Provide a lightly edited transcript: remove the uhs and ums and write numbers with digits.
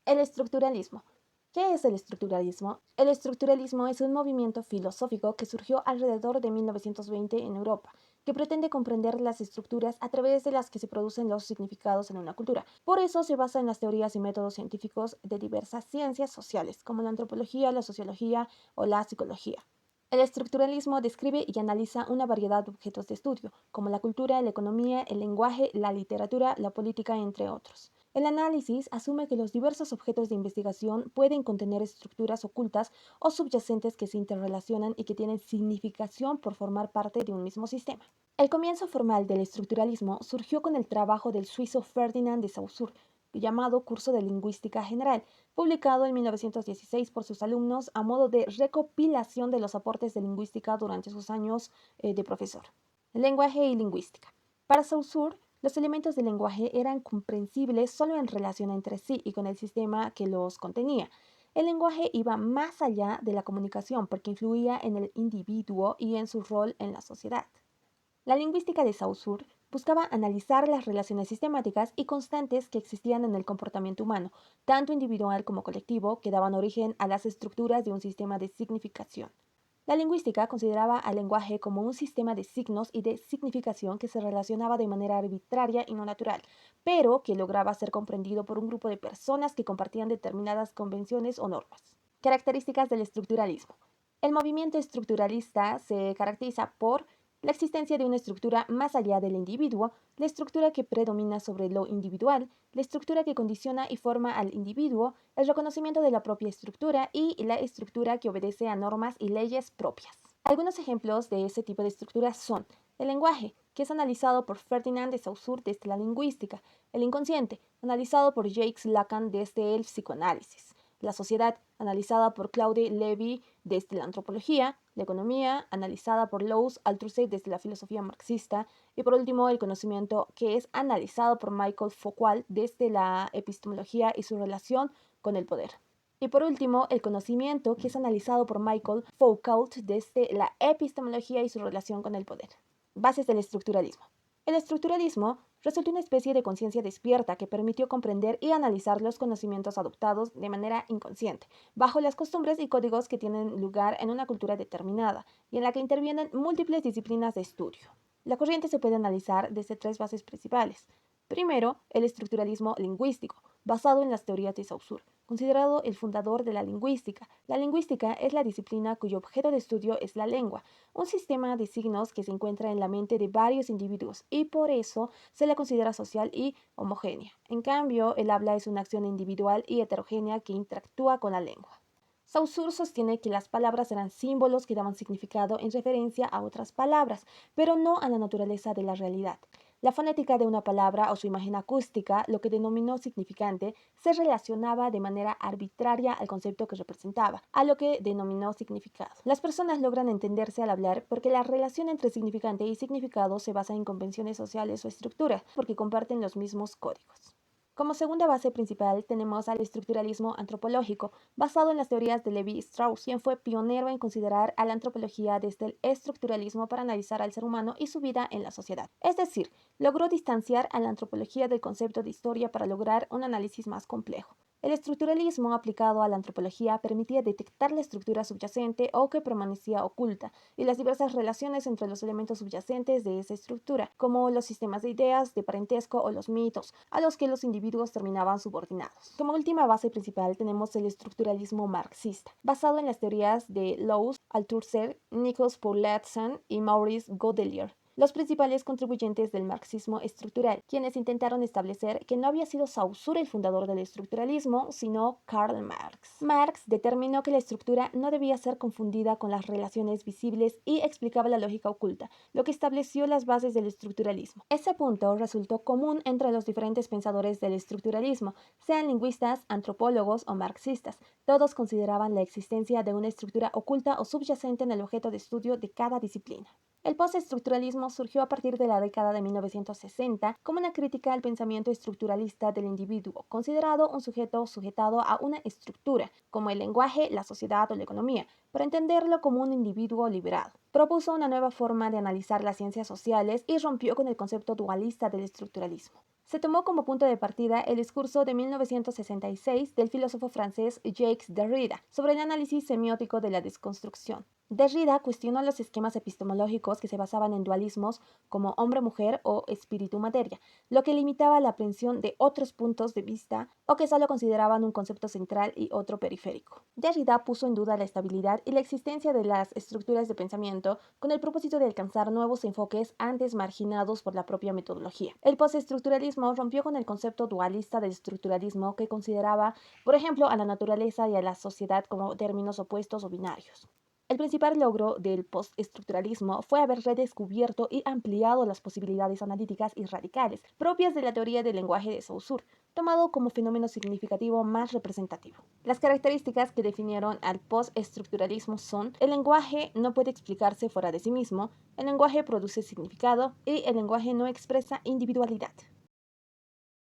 El estructuralismo. ¿Qué es el estructuralismo? El estructuralismo es un movimiento filosófico que surgió alrededor de 1920 en Europa, que pretende comprender las estructuras a través de las que se producen los significados en una cultura. Por eso se basa en las teorías y métodos científicos de diversas ciencias sociales, como la antropología, la sociología o la psicología. El estructuralismo describe y analiza una variedad de objetos de estudio, como la cultura, la economía, el lenguaje, la literatura, la política, entre otros. El análisis asume que los diversos objetos de investigación pueden contener estructuras ocultas o subyacentes que se interrelacionan y que tienen significación por formar parte de un mismo sistema. El comienzo formal del estructuralismo surgió con el trabajo del suizo Ferdinand de Saussure, llamado Curso de Lingüística General, publicado en 1916 por sus alumnos a modo de recopilación de los aportes de lingüística durante sus años de profesor. Lenguaje y lingüística. Para Saussure, los elementos del lenguaje eran comprensibles solo en relación entre sí y con el sistema que los contenía. El lenguaje iba más allá de la comunicación porque influía en el individuo y en su rol en la sociedad. La lingüística de Saussure buscaba analizar las relaciones sistemáticas y constantes que existían en el comportamiento humano, tanto individual como colectivo, que daban origen a las estructuras de un sistema de significación. La lingüística consideraba al lenguaje como un sistema de signos y de significación que se relacionaba de manera arbitraria y no natural, pero que lograba ser comprendido por un grupo de personas que compartían determinadas convenciones o normas. Características del estructuralismo. El movimiento estructuralista se caracteriza por la existencia de una estructura más allá del individuo, la estructura que predomina sobre lo individual, la estructura que condiciona y forma al individuo, el reconocimiento de la propia estructura y la estructura que obedece a normas y leyes propias. Algunos ejemplos de ese tipo de estructuras son el lenguaje, que es analizado por Ferdinand de Saussure desde la lingüística, el inconsciente, analizado por Jacques Lacan desde el psicoanálisis, la sociedad, analizada por Claude Lévi desde la antropología, la economía, analizada por Louis Althusser desde la filosofía marxista, y por último el conocimiento, que es analizado por Michael Foucault desde la epistemología y su relación con el poder. Y por último, el conocimiento, que es analizado por Michael Foucault desde la epistemología y su relación con el poder. Bases del estructuralismo. El estructuralismo resultó una especie de conciencia despierta que permitió comprender y analizar los conocimientos adoptados de manera inconsciente, bajo las costumbres y códigos que tienen lugar en una cultura determinada, y en la que intervienen múltiples disciplinas de estudio. La corriente se puede analizar desde tres bases principales. Primero, el estructuralismo lingüístico, basado en las teorías de Saussure, considerado el fundador de la lingüística. La lingüística es la disciplina cuyo objeto de estudio es la lengua, un sistema de signos que se encuentra en la mente de varios individuos y por eso se la considera social y homogénea. En cambio, el habla es una acción individual y heterogénea que interactúa con la lengua. Saussure sostiene que las palabras eran símbolos que daban significado en referencia a otras palabras, pero no a la naturaleza de la realidad. La fonética de una palabra o su imagen acústica, lo que denominó significante, se relacionaba de manera arbitraria al concepto que representaba, a lo que denominó significado. Las personas logran entenderse al hablar porque la relación entre significante y significado se basa en convenciones sociales o estructuras, porque comparten los mismos códigos. Como segunda base principal tenemos al estructuralismo antropológico, basado en las teorías de Levi-Strauss, quien fue pionero en considerar a la antropología desde el estructuralismo para analizar al ser humano y su vida en la sociedad. Es decir, logró distanciar a la antropología del concepto de historia para lograr un análisis más complejo. El estructuralismo aplicado a la antropología permitía detectar la estructura subyacente o que permanecía oculta y las diversas relaciones entre los elementos subyacentes de esa estructura, como los sistemas de ideas, de parentesco o los mitos, a los que los individuos terminaban subordinados. Como última base principal tenemos el estructuralismo marxista, basado en las teorías de Louis Althusser, Nicolas Paulatson y Maurice Godelier, los principales contribuyentes del marxismo estructural, quienes intentaron establecer que no había sido Saussure el fundador del estructuralismo, sino Karl Marx. Marx determinó que la estructura no debía ser confundida con las relaciones visibles y explicaba la lógica oculta, lo que estableció las bases del estructuralismo. Ese punto resultó común entre los diferentes pensadores del estructuralismo, sean lingüistas, antropólogos o marxistas. Todos consideraban la existencia de una estructura oculta o subyacente en el objeto de estudio de cada disciplina. El postestructuralismo surgió a partir de la década de 1960 como una crítica al pensamiento estructuralista del individuo, considerado un sujeto sujetado a una estructura, como el lenguaje, la sociedad o la economía, para entenderlo como un individuo liberado. Propuso una nueva forma de analizar las ciencias sociales y rompió con el concepto dualista del estructuralismo. Se tomó como punto de partida el discurso de 1966 del filósofo francés Jacques Derrida sobre el análisis semiótico de la desconstrucción. Derrida cuestionó los esquemas epistemológicos que se basaban en dualismos como hombre-mujer o espíritu-materia, lo que limitaba la aprehensión de otros puntos de vista o que solo consideraban un concepto central y otro periférico. Derrida puso en duda la estabilidad y la existencia de las estructuras de pensamiento con el propósito de alcanzar nuevos enfoques antes marginados por la propia metodología. El postestructuralismo rompió con el concepto dualista del estructuralismo que consideraba, por ejemplo, a la naturaleza y a la sociedad como términos opuestos o binarios. El principal logro del postestructuralismo fue haber redescubierto y ampliado las posibilidades analíticas y radicales propias de la teoría del lenguaje de Saussure, tomado como fenómeno significativo más representativo. Las características que definieron al postestructuralismo son: el lenguaje no puede explicarse fuera de sí mismo, el lenguaje produce significado y el lenguaje no expresa individualidad.